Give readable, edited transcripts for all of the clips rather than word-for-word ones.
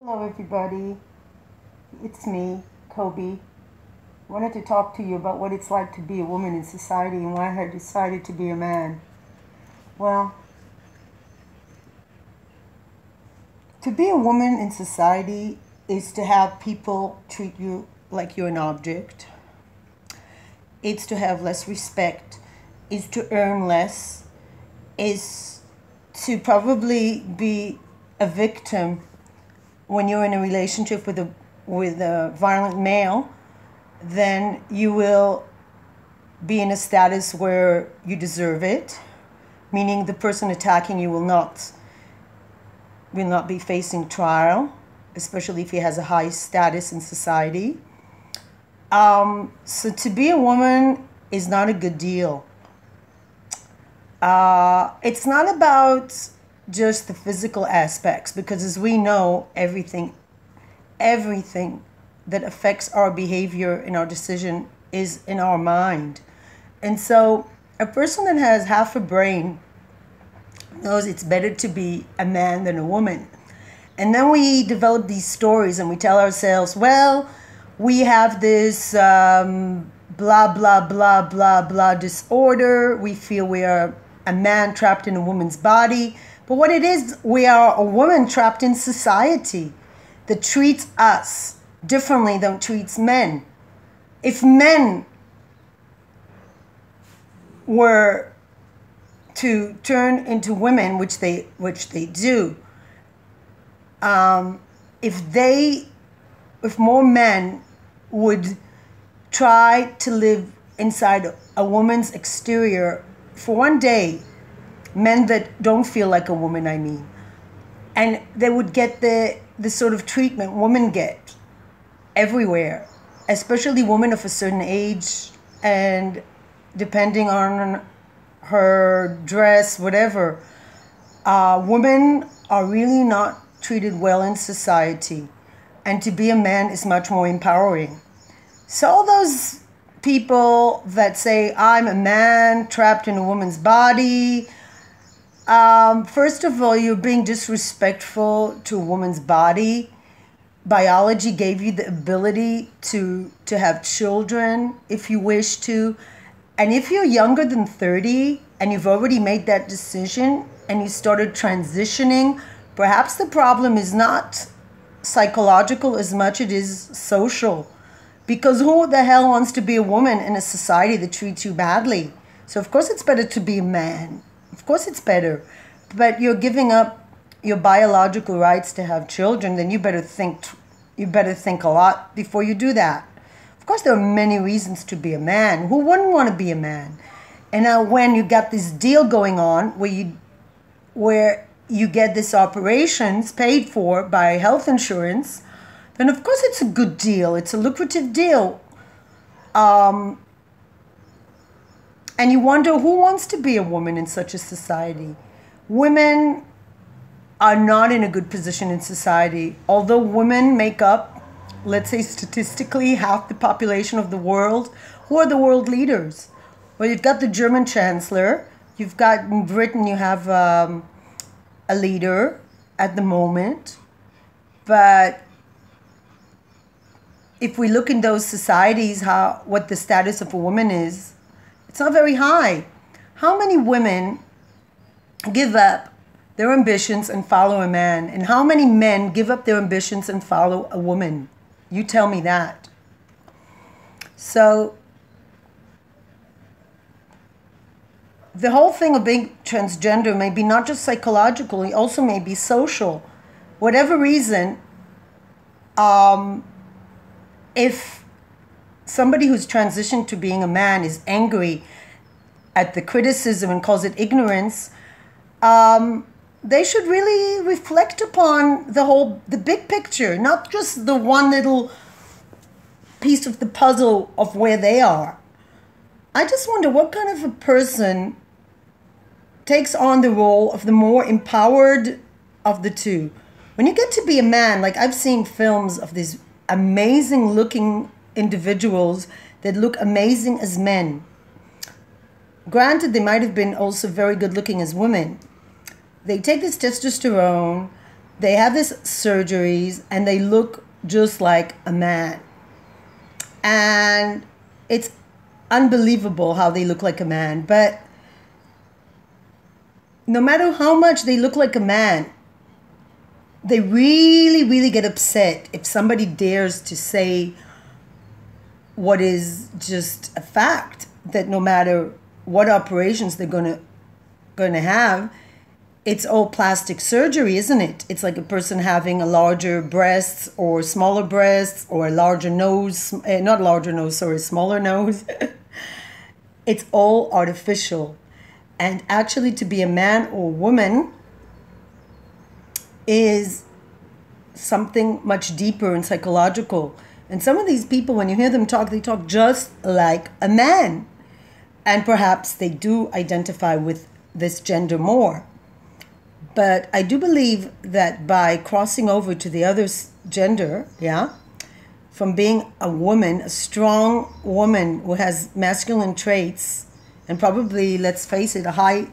Hello everybody, it's me, Kobe. I wanted to talk to you about what it's like to be a woman in society and why I decided to be a man. Well, to be a woman in society is to have people treat you like you're an object. It's to have less respect, is to earn less, is to probably be a victim when you're in a relationship with a violent male. Then you will be in a status where you deserve it, meaning the person attacking you will not be facing trial, especially if he has a high status in society. So to be a woman is not a good deal. It's not about just the physical aspects, because as we know, everything that affects our behavior and our decision is in our mind. And so a person that has half a brain knows it's better to be a man than a woman. And then we develop these stories and we tell ourselves, well, we have this blah, blah, blah, blah, blah disorder. We feel we are a man trapped in a woman's body. But what it is, we are a woman trapped in society that treats us differently than treats men. If men were to turn into women, which they do, if more men would try to live inside a woman's exterior for one day, men that don't feel like a woman, I mean, and they would get the sort of treatment women get everywhere, especially women of a certain age, and depending on her dress, whatever, women are really not treated well in society, and to be a man is much more empowering. So all those people that say, I'm a man trapped in a woman's body, first of all, you're being disrespectful to a woman's body. Biology gave you the ability to have children if you wish to. And if you're younger than 30 and you've already made that decision and you started transitioning, perhaps the problem is not psychological as much as it is social. Because who the hell wants to be a woman in a society that treats you badly? So of course it's better to be a man. Of course it's better. But you're giving up your biological rights to have children, then you better think a lot before you do that. Of course there are many reasons to be a man. Who wouldn't want to be a man? And now when you got this deal going on where you get these operations paid for by health insurance, then of course it's a good deal. It's a lucrative deal. And you wonder who wants to be a woman in such a society. Women are not in a good position in society. Although women make up, let's say statistically, half the population of the world, who are the world leaders? Well, you've got the German chancellor. You've got in Britain, you have a leader at the moment. But if we look in those societies, what the status of a woman is, it's not very high. How many women give up their ambitions and follow a man? And how many men give up their ambitions and follow a woman? You tell me that. So the whole thing of being transgender may be not just psychological, it also may be social. Whatever reason, if somebody who's transitioned to being a man is angry at the criticism and calls it ignorance, they should really reflect upon the big picture, not just the one little piece of the puzzle of where they are. I just wonder what kind of a person takes on the role of the more empowered of the two. When you get to be a man, like I've seen films of these amazing looking individuals that look amazing as men. Granted, they might have been also very good looking as women. They take this testosterone They have these surgeries and they look just like a man. And it's unbelievable how they look like a man. But no matter how much they look like a man, they really, really get upset if somebody dares to say what is just a fact, that no matter what operations they're going to have, it's all plastic surgery, isn't it? It's like a person having a larger breasts or smaller breasts or a larger nose, not larger nose, sorry, smaller nose. It's all artificial. And actually to be a man or woman is something much deeper and psychological. And some of these people, when you hear them talk, they talk just like a man. And perhaps they do identify with this gender more. But I do believe that by crossing over to the other gender, from being a woman, a strong woman who has masculine traits, and probably, let's face it, a high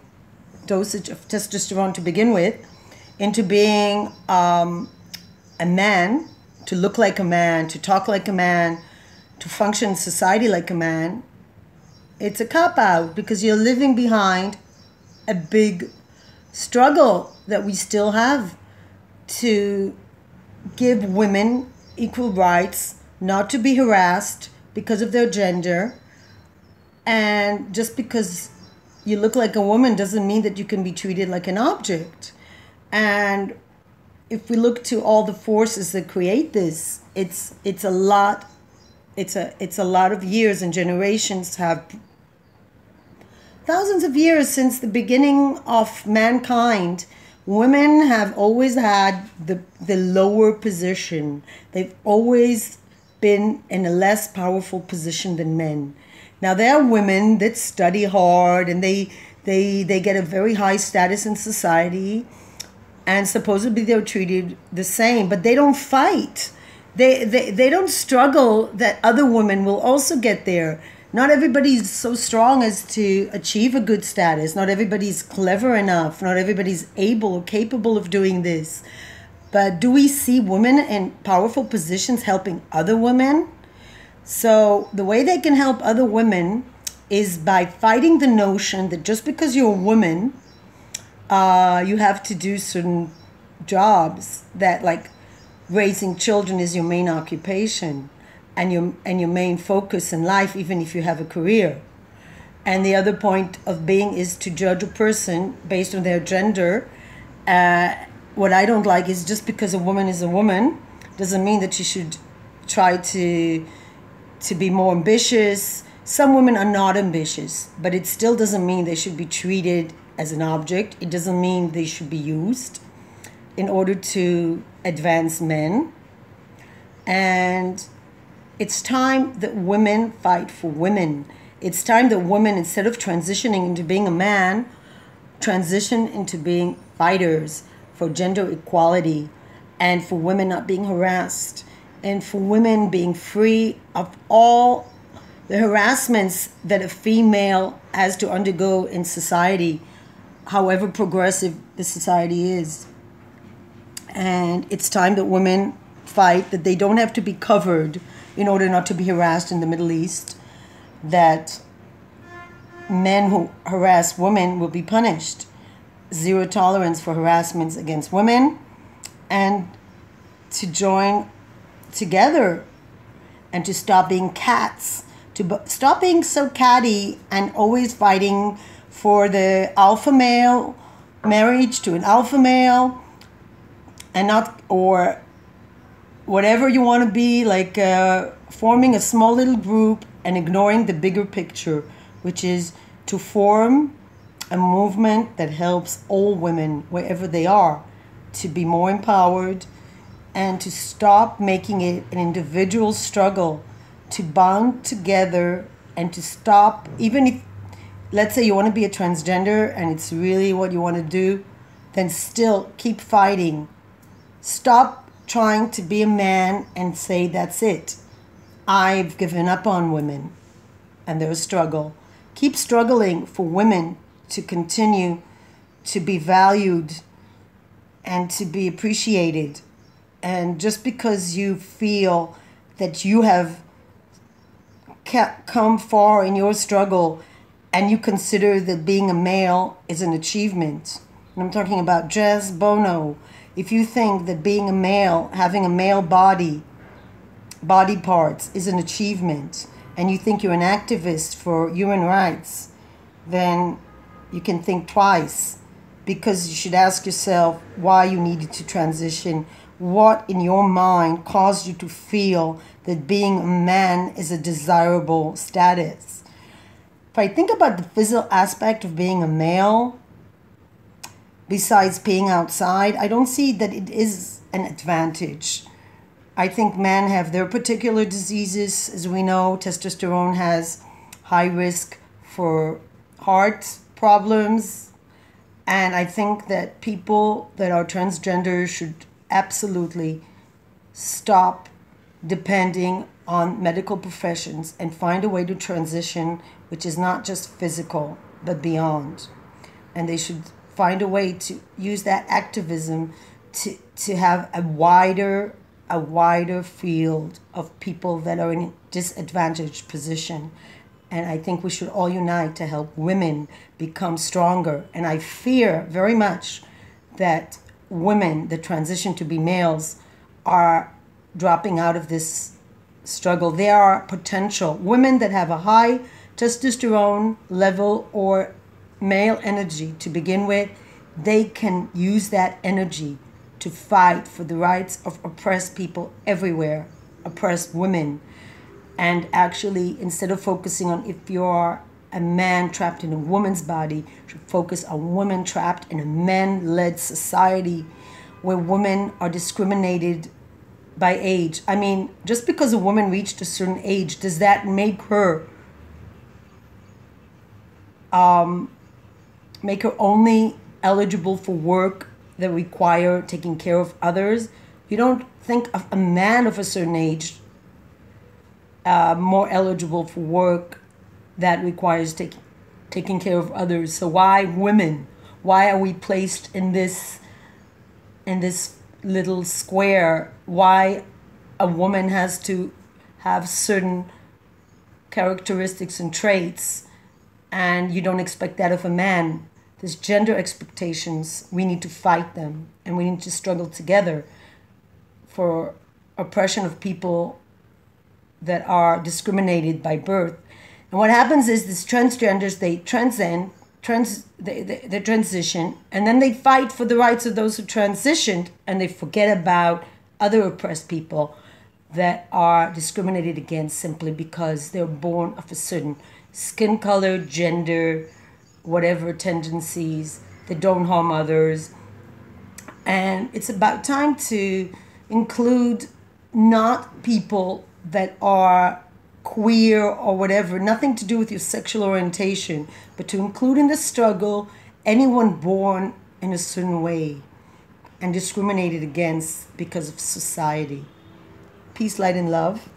dosage of testosterone to begin with, into being a man, to look like a man, to talk like a man, to function in society like a man, it's a cop-out because you're living behind a big struggle that we still have to give women equal rights, not to be harassed because of their gender. And just because you look like a woman doesn't mean that you can be treated like an object. And if we look to all the forces that create this, it's a lot of years, and generations have thousands of years since the beginning of mankind. Women have always had the lower position. They've always been in a less powerful position than men. Now, there are women that study hard and they get a very high status in society, and supposedly they're treated the same, but they don't fight. They don't struggle that other women will also get there. Not everybody's so strong as to achieve a good status. Not everybody's clever enough. Not everybody's able or capable of doing this. But do we see women in powerful positions helping other women? So the way they can help other women is by fighting the notion that just because you're a woman, you have to do certain jobs, that like raising children is your main occupation and your main focus in life, even if you have a career. And the other point of being is to judge a person based on their gender. What I don't like is just because a woman is a woman doesn't mean that she should try to be more ambitious. Some women are not ambitious, but it still doesn't mean they should be treated as an object. It doesn't mean they should be used in order to advance men. And it's time that women fight for women. It's time that women, instead of transitioning into being a man, transition into being fighters for gender equality, and for women not being harassed, and for women being free of all the harassments that a female has to undergo in society, however progressive the society is. And it's time that women fight that they don't have to be covered in order not to be harassed in the Middle East, that men who harass women will be punished. Zero tolerance for harassments against women, and to join together and to stop being cats, to stop being so catty and always fighting for the alpha male, marriage to an alpha male, and not, or whatever you want to be, like forming a small little group and ignoring the bigger picture, which is to form a movement that helps all women, wherever they are, to be more empowered, and to stop making it an individual struggle, to bond together and to stop, even if, let's say you want to be a transgender and it's really what you want to do, then still keep fighting. Stop trying to be a man and say, that's it. I've given up on women and their struggle. Keep struggling for women to continue to be valued and to be appreciated. And just because you feel that you have come far in your struggle and you consider that being a male is an achievement, and I'm talking about Jazz Bono, if you think that being a male, having a male body parts is an achievement, and you think you're an activist for human rights, then you can think twice, because you should ask yourself why you needed to transition. What in your mind caused you to feel that being a man is a desirable status? If I think about the physical aspect of being a male, besides being outside, I don't see that it is an advantage. I think men have their particular diseases. As we know, testosterone has high risk for heart problems. And I think that people that are transgender should absolutely stop depending on medical professions and find a way to transition which is not just physical but beyond. And they should find a way to use that activism to have a wider field of people that are in a disadvantaged position. And I think we should all unite to help women become stronger. And I fear very much that women that transition to be males are dropping out of this struggle. There are potential women that have a high testosterone level or male energy to begin with. They can use that energy to fight for the rights of oppressed people everywhere, oppressed women. And actually, instead of focusing on if you're a man trapped in a woman's body, you should focus on women trapped in a men-led society where women are discriminated by age. I mean, just because a woman reached a certain age, does that make her only eligible for work that require taking care of others? You don't think of a man of a certain age more eligible for work that requires taking care of others. So why women? Why are we placed in this little square? Why a woman has to have certain characteristics and traits, and you don't expect that of a man? There's gender expectations. We need to fight them, and we need to struggle together for oppression of people that are discriminated by birth. And what happens is these transgenders, they transition, and then they fight for the rights of those who transitioned, and they forget about other oppressed people that are discriminated against simply because they're born of a certain skin color, gender, whatever tendencies, that don't harm others. And it's about time to include not people that are queer or whatever, nothing to do with your sexual orientation, but to include in the struggle anyone born in a certain way and discriminated against because of society. Peace, light, and love.